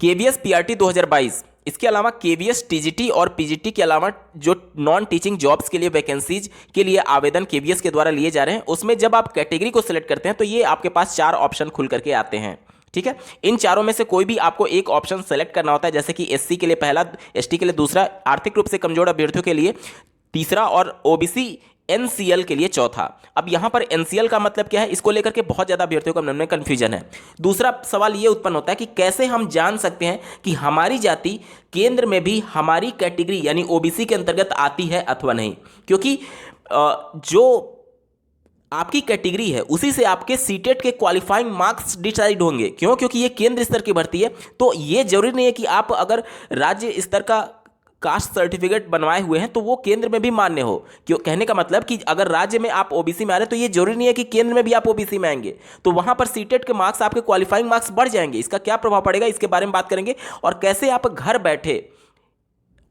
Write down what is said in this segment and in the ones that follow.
KVS PRT 2022, इसके अलावा KVS TGT और पीजीटी के अलावा जो नॉन टीचिंग जॉब्स के लिए वैकेंसीज के लिए आवेदन केवीएस के द्वारा लिए जा रहे हैं, उसमें जब आप कैटेगरी को सिलेक्ट करते हैं तो ये आपके पास 4 ऑप्शन खुल करके आते हैं। ठीक है, इन चारों में से कोई भी आपको एक ऑप्शन सेलेक्ट करना होता है, जैसे कि एससी के लिए पहला, एसटी के लिए दूसरा, आर्थिक रूप से कमजोर अभ्यर्थियों के लिए तीसरा और ओबीसी एनसीएल के लिए चौथा। अब यहां पर एनसीएल का मतलब क्या है, इसको लेकर के बहुत ज्यादा अभ्यर्थियों के मन में कंफ्यूजन है। दूसरा सवाल यह उत्पन्न होता है कि कैसे हम जान सकते हैं कि हमारी जाति केंद्र में भी हमारी कैटेगरी यानी ओबीसी के अंतर्गत आती है अथवा नहीं, क्योंकि जो आपकी कैटेगरी है उसी से आपके सीटेट के क्वालिफाइंग मार्क्स डिसाइड होंगे। क्यों? क्योंकि ये केंद्र स्तर की भर्ती है, तो ये जरूरी नहीं है कि आप अगर राज्य स्तर का कास्ट सर्टिफिकेट बनवाए हुए हैं तो वो केंद्र में भी मान्य हो। क्यों? कहने का मतलब कि अगर राज्य में आप ओबीसी में आ रहे हैं तो ये जरूरी नहीं है कि केंद्र में भी आप ओबीसी में आएंगे, तो वहां पर सीटेट के मार्क्स, आपके क्वालिफाइंग मार्क्स बढ़ जाएंगे। इसका क्या प्रभाव पड़ेगा, इसके बारे में बात करेंगे, और कैसे आप घर बैठे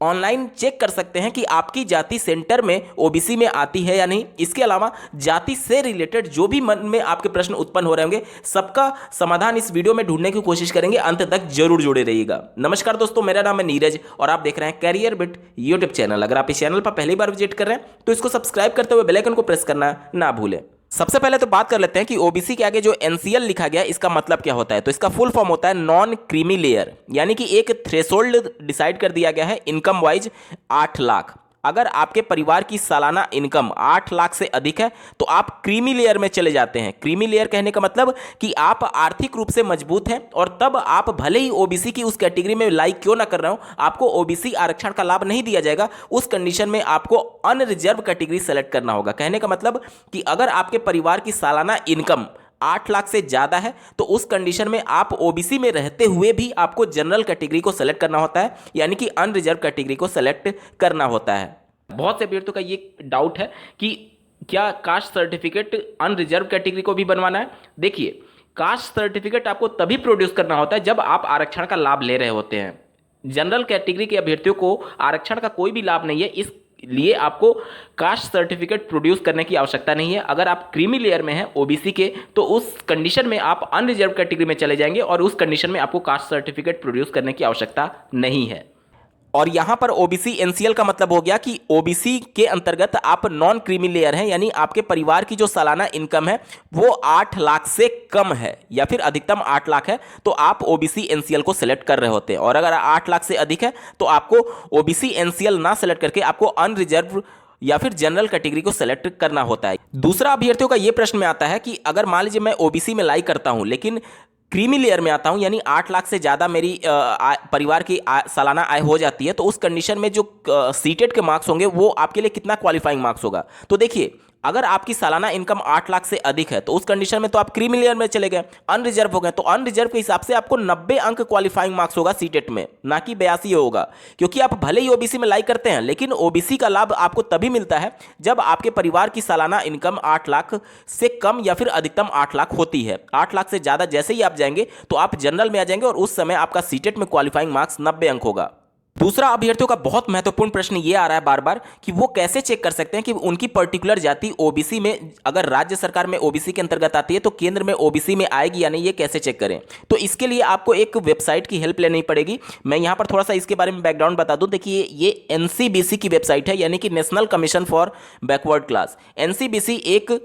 ऑनलाइन चेक कर सकते हैं कि आपकी जाति सेंटर में ओबीसी में आती है या नहीं। इसके अलावा जाति से रिलेटेड जो भी मन में आपके प्रश्न उत्पन्न हो रहे होंगे, सबका समाधान इस वीडियो में ढूंढने की कोशिश करेंगे। अंत तक जरूर जुड़े रहिएगा। नमस्कार दोस्तों, मेरा नाम है नीरज और आप देख रहे हैं कैरियर बिट यूट्यूब चैनल। अगर आप इस चैनल पर पहली बार विजिट कर रहे हैं तो इसको सब्सक्राइब करते हुए बेल आइकन को प्रेस करना ना भूलें। सबसे पहले तो बात कर लेते हैं कि ओबीसी के आगे जो एनसीएल लिखा गया इसका मतलब क्या होता है। तो इसका फुल फॉर्म होता है नॉन क्रीमी लेयर, यानी कि एक थ्रेशोल्ड डिसाइड कर दिया गया है इनकम वाइज 8 लाख। अगर आपके परिवार की सालाना इनकम 8 लाख से अधिक है तो आप क्रीमी लेयर में चले जाते हैं। क्रीमी लेयर कहने का मतलब कि आप आर्थिक रूप से मजबूत हैं और तब आप भले ही ओबीसी की उस कैटेगरी में लाइक क्यों ना कर रहे हो, आपको ओबीसी आरक्षण का लाभ नहीं दिया जाएगा। उस कंडीशन में आपको अनरिजर्व कैटेगरी सेलेक्ट करना होगा। कहने का मतलब कि अगर आपके परिवार की सालाना इनकम 8 लाख से ज्यादा है तो उस कंडीशन में आप ओबीसी में रहते हुए भी आपको जनरल कैटेगरी को सेलेक्ट करना होता है, यानी कि अनरिजर्व कैटेगरी को सेलेक्ट करना होता है। बहुत से अभ्यर्थियों का ये डाउट है कि क्या कास्ट सर्टिफिकेट अनरिजर्व कैटेगरी को भी बनवाना है। देखिए, कास्ट सर्टिफिकेट आपको तभी प्रोड्यूस करना होता है जब आप आरक्षण का लाभ ले रहे होते हैं। जनरल कैटेगरी के अभ्यर्थियों को आरक्षण का कोई भी लाभ नहीं है, इस लिए आपको कास्ट सर्टिफिकेट प्रोड्यूस करने की आवश्यकता नहीं है। अगर आप क्रीमी लेयर में हैं ओबीसी के तो उस कंडीशन में आप अनरिजर्व कैटेगरी में चले जाएंगे और उस कंडीशन में आपको कास्ट सर्टिफिकेट प्रोड्यूस करने की आवश्यकता नहीं है। और यहां पर ओबीसी एनसीएल का मतलब हो गया कि ओबीसी के अंतर्गत आप नॉन क्रीमी लेयर हैं, यानी आपके परिवार की जो सालाना इनकम है वो 8 लाख से कम है या फिर अधिकतम 8 लाख है तो आप ओबीसी एनसीएल को सिलेक्ट कर रहे होते हैं। और अगर 8 लाख से अधिक है तो आपको ओबीसी एनसीएल ना सिलेक्ट करके आपको अनरिजर्व या फिर जनरल कैटेगरी को सेलेक्ट करना होता है। दूसरा अभ्यर्थियों का यह प्रश्न में आता है कि अगर मान लीजिए मैं ओबीसी में लाइक करता हूं लेकिन क्रीमी लेयर में आता हूं, यानी 8 लाख से ज्यादा मेरी परिवार की सालाना आय हो जाती है, तो उस कंडीशन में जो सीटेट के मार्क्स होंगे वो आपके लिए कितना क्वालिफाइंग मार्क्स होगा। तो देखिए, अगर आपकी सालाना इनकम 8 लाख से अधिक है तो उस कंडीशन में तो आप क्रीमी लेयर में चले गए, अनरिजर्व हो गए, तो अनरिजर्व के हिसाब से आपको 90 अंक क्वालिफाइंग मार्क्स होगा सीटेट में, ना कि 82 होगा। क्योंकि आप भले ही ओबीसी में लाइक करते हैं लेकिन ओबीसी का लाभ आपको तभी मिलता है जब आपके परिवार की सालाना इनकम 8 लाख से कम या फिर अधिकतम 8 लाख होती है। 8 लाख से ज्यादा जैसे ही आप जाएंगे तो आप जनरल में आ जाएंगे और उस समय आपका सीटेट में क्वालिफाइंग मार्क्स 90 अंक होगा। दूसरा अभ्यर्थियों का बहुत महत्वपूर्ण प्रश्न ये आ रहा है बार बार कि वो कैसे चेक कर सकते हैं कि उनकी पर्टिकुलर जाति ओबीसी में, अगर राज्य सरकार में ओबीसी के अंतर्गत आती है तो केंद्र में ओबीसी में आएगी या नहीं, ये कैसे चेक करें। तो इसके लिए आपको एक वेबसाइट की हेल्प लेनी पड़ेगी। मैं यहाँ पर थोड़ा सा इसके बारे में बैकग्राउंड बता दूं। देखिए, ये एनसीबीसी की वेबसाइट है, यानी कि national commission for backward class. NCBC एक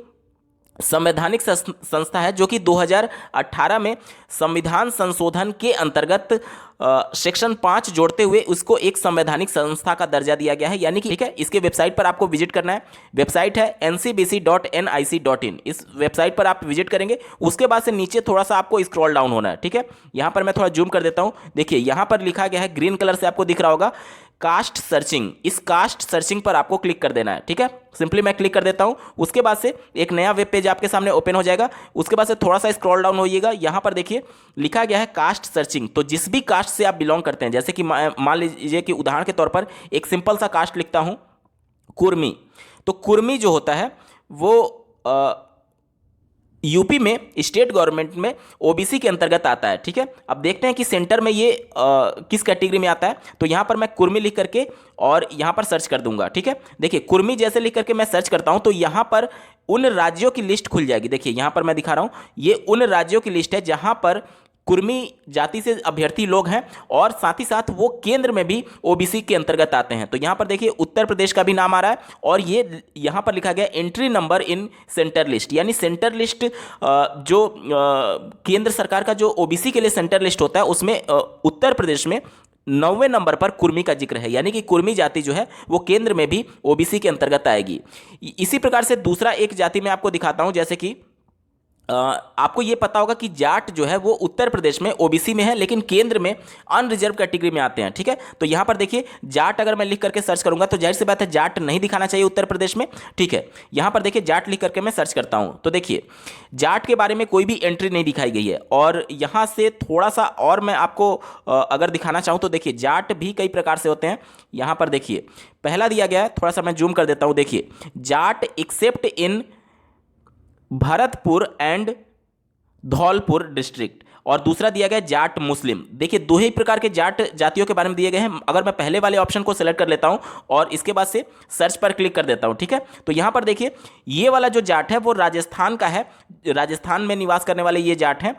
संवैधानिक संस्था है जो कि 2018 में संविधान संशोधन के अंतर्गत सेक्शन 5 जोड़ते हुए उसको एक संवैधानिक संस्था का दर्जा दिया गया है, यानी कि ठीक है। इसके वेबसाइट पर आपको विजिट करना है। वेबसाइट है ncbc.nic.in। इस वेबसाइट पर आप विजिट करेंगे, उसके बाद से नीचे थोड़ा सा आपको स्क्रॉल डाउन होना है। ठीक है, यहां पर मैं थोड़ा जूम कर देता हूं। देखिए, यहां पर लिखा गया है, ग्रीन कलर से आपको दिख रहा होगा, कास्ट सर्चिंग। इस कास्ट सर्चिंग पर आपको क्लिक कर देना है। ठीक है, सिंपली मैं क्लिक कर देता हूं। उसके बाद से एक नया वेब पेज आपके सामने ओपन हो जाएगा। उसके बाद से थोड़ा सा स्क्रॉल डाउन होइएगा, यहां पर देखिए लिखा गया है कास्ट सर्चिंग। तो जिस भी कास्ट से आप बिलोंग करते हैं, जैसे कि मान लीजिए कि उदाहरण के तौर पर एक सिंपल सा कास्ट लिखता हूं, कुर्मी। तो कुर्मी जो होता है वो यूपी में स्टेट गवर्नमेंट में ओबीसी के अंतर्गत आता है। ठीक है, अब देखते हैं कि सेंटर में ये किस कैटेगरी में आता है। तो यहां पर मैं कुर्मी लिख करके और यहां पर सर्च कर दूंगा। ठीक है, देखिए कुर्मी जैसे लिख करके मैं सर्च करता हूं तो यहां पर उन राज्यों की लिस्ट खुल जाएगी। देखिए यहां पर मैं दिखा रहा हूं, ये उन राज्यों की लिस्ट है जहां पर कुर्मी जाति से अभ्यर्थी लोग हैं और साथ ही साथ वो केंद्र में भी ओबीसी के अंतर्गत आते हैं। तो यहाँ पर देखिए उत्तर प्रदेश का भी नाम आ रहा है और ये यहाँ पर लिखा गया entry number in centre list, यानी सेंटर लिस्ट जो केंद्र सरकार का जो ओबीसी के लिए सेंटर लिस्ट होता है उसमें उत्तर प्रदेश में 9वें नंबर पर कुर्मी का जिक्र है, यानी कि कुर्मी जाति जो है वो केंद्र में भी ओबीसी के अंतर्गत आएगी। इसी प्रकार से दूसरा एक जाति मैं आपको दिखाता हूं, जैसे कि आपको ये पता होगा कि जाट जो है वो उत्तर प्रदेश में ओबीसी में है लेकिन केंद्र में अनरिजर्व कैटेगरी में आते हैं, ठीक है। तो यहां पर देखिए जाट अगर मैं लिख करके सर्च करूंगा तो जाहिर सी बात है जाट नहीं दिखाना चाहिए उत्तर प्रदेश में, ठीक है। यहां पर देखिए जाट लिख करके मैं सर्च करता हूं तो देखिए जाट के बारे में कोई भी एंट्री नहीं दिखाई गई है। और यहां से थोड़ा सा और मैं आपको अगर दिखाना चाहूं तो देखिए जाट भी कई प्रकार से होते हैं। यहां पर देखिए पहला दिया गया है, थोड़ा सा मैं जूम कर देता हूं, देखिए Jat accept in Bharatpur and Dholpur district, और दूसरा दिया गया जाट मुस्लिम। देखिए दो ही प्रकार के जाट जातियों के बारे में दिए गए हैं। अगर मैं पहले वाले ऑप्शन को सेलेक्ट कर लेता हूं और इसके बाद से सर्च पर क्लिक कर देता हूं, ठीक है, तो यहां पर देखिए ये वाला जो जाट है वो राजस्थान का है, राजस्थान में निवास करने वाले ये जाट हैं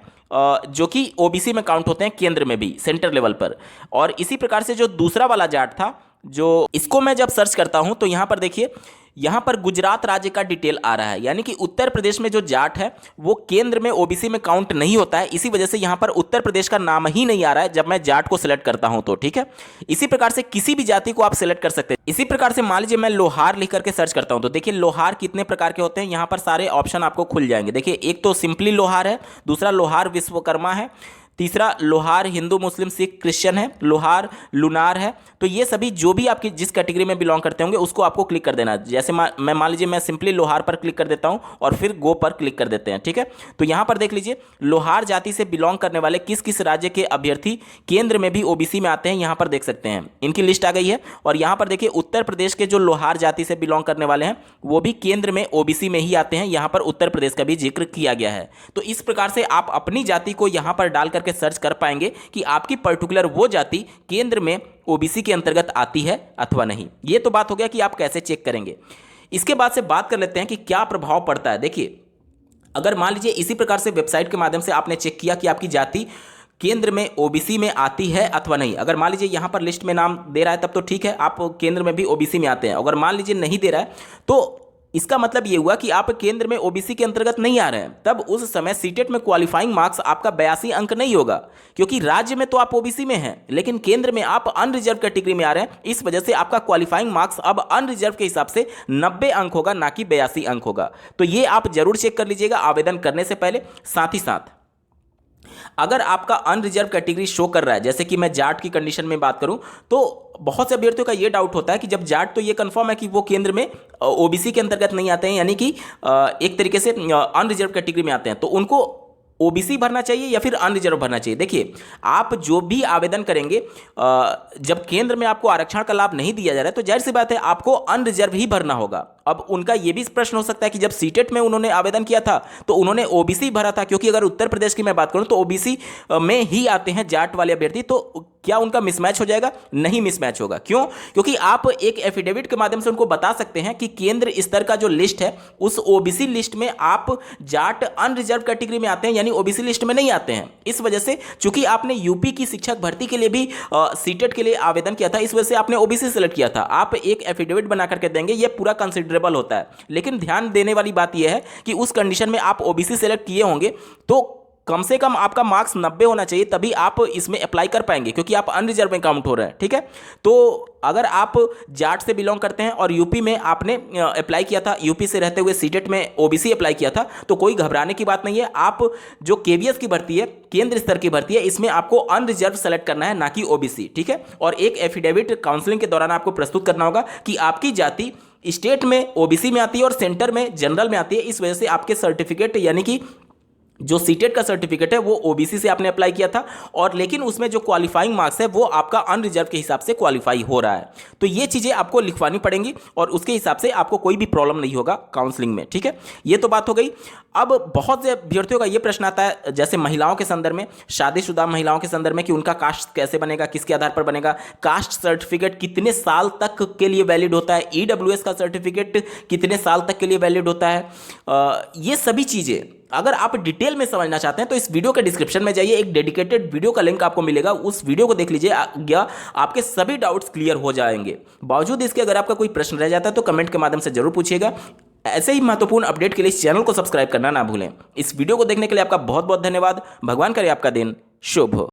जो कि ओबीसी में काउंट होते हैं केंद्र में भी सेंटर लेवल पर। और इसी प्रकार से जो दूसरा वाला जाट था, जो इसको मैं जब सर्च करता हूं तो यहां पर देखिए यहां पर गुजरात राज्य का डिटेल आ रहा है, यानी कि उत्तर प्रदेश में जो जाट है वो केंद्र में ओबीसी में काउंट नहीं होता है, इसी वजह से यहां पर उत्तर प्रदेश का नाम ही नहीं आ रहा है जब मैं जाट को सिलेक्ट करता हूं तो, ठीक है। इसी प्रकार से किसी भी जाति को आप सिलेक्ट कर सकते हैं। इसी प्रकार से मान लीजिए मैं लोहार लिख करके सर्च करता हूं तो देखिए लोहार कितने प्रकार के होते हैं, यहां पर सारे ऑप्शन आपको खुल जाएंगे। देखिए एक तो सिंपली लोहार है, दूसरा लोहार विश्वकर्मा है, तीसरा लोहार हिंदू मुस्लिम सिख क्रिश्चियन है, लोहार लुनार है। तो ये सभी जो भी आपकी जिस कैटेगरी में बिलोंग करते होंगे उसको आपको क्लिक कर देना है। जैसे मैं मान लीजिए मैं सिंपली लोहार पर क्लिक कर देता हूं और फिर गो पर क्लिक कर देते हैं, ठीक है। तो यहां पर देख लीजिए लोहार जाति से बिलोंग करने वाले किस किस राज्य के अभ्यर्थी केंद्र में भी ओबीसी में आते हैं, यहां पर देख सकते हैं इनकी लिस्ट आ गई है। और यहां पर देखिए उत्तर प्रदेश के जो लोहार जाति से बिलोंग करने वाले हैं वो भी केंद्र में ओबीसी में ही आते हैं, यहां पर उत्तर प्रदेश का भी जिक्र किया गया है। तो इस प्रकार से आप अपनी जाति को यहां पर डाल करके सर्च कर पाएंगे कि आपकी पर्टिकुलर वो जाति केंद्र में ओबीसी के अंतर्गत आती है अथवा नहीं। ये तो बात हो गया कि आप कैसे चेक करेंगे। इसके बाद से बात कर लेते हैं कि क्या प्रभाव पड़ता है। देखिए अगर मान लीजिए इसी प्रकार से वेबसाइट के माध्यम से आपने चेक किया कि आपकी जाति केंद्र में ओबीसी में आती है अथवा नहीं, अगर मान लीजिए यहां पर लिस्ट में नाम दे रहा है तब तो ठीक है, आप केंद्र में भी ओबीसी में आते हैं। अगर मान लीजिए नहीं दे रहा है तो इसका मतलब ये हुआ कि आप केंद्र में ओबीसी के अंतर्गत नहीं आ रहे हैं, तब उस समय सीटेट में क्वालिफाइंग मार्क्स आपका 82 अंक नहीं होगा, क्योंकि राज्य में तो आप ओबीसी में हैं लेकिन केंद्र में आप अनरिजर्व कैटेगरी में आ रहे हैं। इस वजह से आपका क्वालिफाइंग मार्क्स अब अनरिजर्व के हिसाब से 90 अंक होगा, ना कि 82 अंक होगा। तो ये आप जरूर चेक कर लीजिएगा आवेदन करने से पहले। साथ ही साथ अगर आपका अनरिजर्व कैटेगरी शो कर रहा है, जैसे कि मैं जाट की कंडीशन में बात करूं, तो बहुत से अभ्यर्थियों का ये डाउट होता है कि जब जाट तो ये कंफर्म है कि वो केंद्र में ओबीसी के अंतर्गत नहीं आते हैं, यानी कि एक तरीके से अनरिजर्व कैटेगरी में आते हैं, तो उनको ओबीसी भरना चाहिए या फिर अनरिजर्व भरना चाहिए। देखिए आप जो भी आवेदन करेंगे जब केंद्र में आपको आरक्षण का लाभ नहीं दिया जा रहा है तो जाहिर सी बात है आपको अनरिजर्व ही भरना होगा। अब उनका यह भी प्रश्न हो सकता है कि जब सीटेट में उन्होंने आवेदन किया था तो उन्होंने ओबीसी भरा था, क्योंकि अगर उत्तर प्रदेश की मैं बात करूं तो ओबीसी में ही आते हैं जाट वाले अभ्यर्थी, तो क्या उनका मिसमैच हो जाएगा? नहीं मिसमैच होगा। क्यों? क्योंकि आप एक एफिडेविट के माध्यम से उनको बता सकते हैं कि केंद्र स्तर का जो लिस्ट है उस ओबीसी लिस्ट में आप जाट अनरिजर्व कैटेगरी में आते हैं, यानी ओबीसी लिस्ट में नहीं आते हैं। इस वजह से चूंकि आपने यूपी की शिक्षक भर्ती के लिए भी सीटेट के लिए आवेदन किया था, इस वजह से आपने ओबीसी सेलेक्ट किया था, आप एक एफिडेविट बना करके देंगे, यह पूरा कंसिडरेबल होता है। लेकिन ध्यान देने वाली बात यह है कि उस कंडीशन में आप ओबीसी सेलेक्ट किए होंगे तो कम से कम आपका मार्क्स 90 होना चाहिए, तभी आप इसमें अप्लाई कर पाएंगे, क्योंकि आप अनरिजर्व में काउंट हो रहे हैं, ठीक है। तो अगर आप जाट से बिलोंग करते हैं और यूपी में आपने अप्लाई किया था, यूपी से रहते हुए सीटेट में ओबीसी अप्लाई किया था, तो कोई घबराने की बात नहीं है। आप जो केवीएस की भर्ती है, केंद्र स्तर की भर्ती है, इसमें आपको अनरिजर्व सेलेक्ट करना है, ना कि ओबीसी, ठीक है। और एक एफिडेविट काउंसलिंग के दौरान आपको प्रस्तुत करना होगा कि आपकी जाति स्टेट में ओबीसी में आती है और सेंटर में जनरल में आती है। इस वजह से आपके सर्टिफिकेट, यानी कि जो सीटेट का सर्टिफिकेट है वो ओबीसी से आपने अप्लाई किया था, और लेकिन उसमें जो क्वालिफाइंग मार्क्स है वो आपका अनरिजर्व के हिसाब से क्वालिफाई हो रहा है। तो ये चीज़ें आपको लिखवानी पड़ेंगी और उसके हिसाब से आपको कोई भी प्रॉब्लम नहीं होगा काउंसलिंग में, ठीक है। ये तो बात हो गई। अब बहुत से अभ्यर्थियों का ये प्रश्न आता है, जैसे महिलाओं के संदर्भ में, शादीशुदा महिलाओं के संदर्भ में, कि उनका कास्ट कैसे बनेगा, किसके आधार पर बनेगा, कास्ट सर्टिफिकेट कितने साल तक के लिए वैलिड होता है, ईडब्ल्यूएस का सर्टिफिकेट कितने साल तक के लिए वैलिड होता है, ये सभी चीज़ें अगर आप डिटेल में समझना चाहते हैं तो इस वीडियो के डिस्क्रिप्शन में जाइए, एक डेडिकेटेड वीडियो का लिंक आपको मिलेगा, उस वीडियो को देख लीजिए, आपके सभी डाउट्स क्लियर हो जाएंगे। बावजूद इसके अगर आपका कोई प्रश्न रह जाता है तो कमेंट के माध्यम से जरूर पूछिएगा। ऐसे ही महत्वपूर्ण अपडेट के लिए इस चैनल को सब्सक्राइब करना ना भूलें। इस वीडियो को देखने के लिए आपका बहुत बहुत धन्यवाद। भगवान करे आपका दिन शुभ हो।